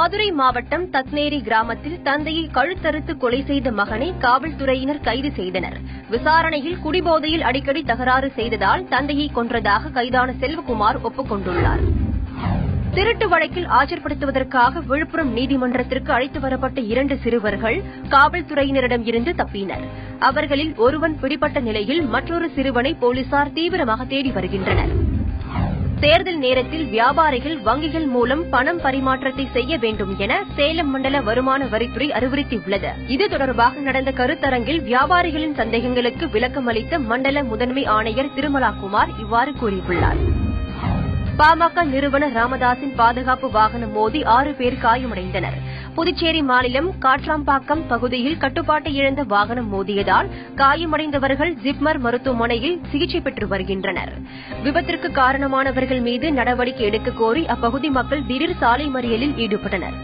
மதுரை மாவட்டம் தக்னேரி கிராமத்தில் தந்தையை கழுத்தறுத்து கொலை செய்த மகனை காவல்துறையினர் கைது செய்தனர். விசாரணையில் குடிபோதையில் அடிக்கடி தகராறு செய்ததால் தந்தையை கொன்றதாக கைதான செல்வகுமார் ஒப்புக் கொண்டுள்ளார். திருட்டு வழக்கில் ஆஜர்படுத்துவதற்காக விழுப்புரம் நீதிமன்றத்திற்கு அழைத்து வரப்பட்ட 2 சிறுவர்கள் காவல்துறையினரிடம் இருந்து தப்பினர். அவர்களில் ஒருவன் பிடிபட்ட நிலையில் மற்றொரு சிறுவனை போலீசார் தீவிரமாக தேடி வருகின்றனர். தேர்தல் நேரத்தில் வியாபாரிகள் வங்கிகள் மூலம் பணம் பரிமாற்றத்தை செய்ய வேண்டும் என சேலம் மண்டல வருமான வரித்துறை அறிவுறுத்தியுள்ளது. இது தொடர்பாக நடந்த கருத்தரங்கில் வியாபாரிகளின் சந்தேகங்களுக்கு விளக்கம் அளித்த மண்டல முதன்மை ஆணையர் திருமலாகுமார் இவ்வாறு கூறியுள்ளார். பாமக நிறுவனர் ராமதாசின் பாதுகாப்பு வாகனம் மோதி 6 பேர் காயமடைந்தனர். புதுச்சேரி மாநிலம் காட்ராம்பாக்கம் பகுதியில் கட்டுப்பாட்டை இழந்த வாகனம் மோதியதால் காயமடைந்தவர்கள் ஜிப்மர் மருத்துவமனையில் சிகிச்சை பெற்று வருகின்றனர். விபத்திற்கு காரணமானவர்கள் மீது நடவடிக்கை எடுக்கக் கோரி அப்பகுதி மக்கள் திடீர் சாலை மறியலில் ஈடுபட்டனர்.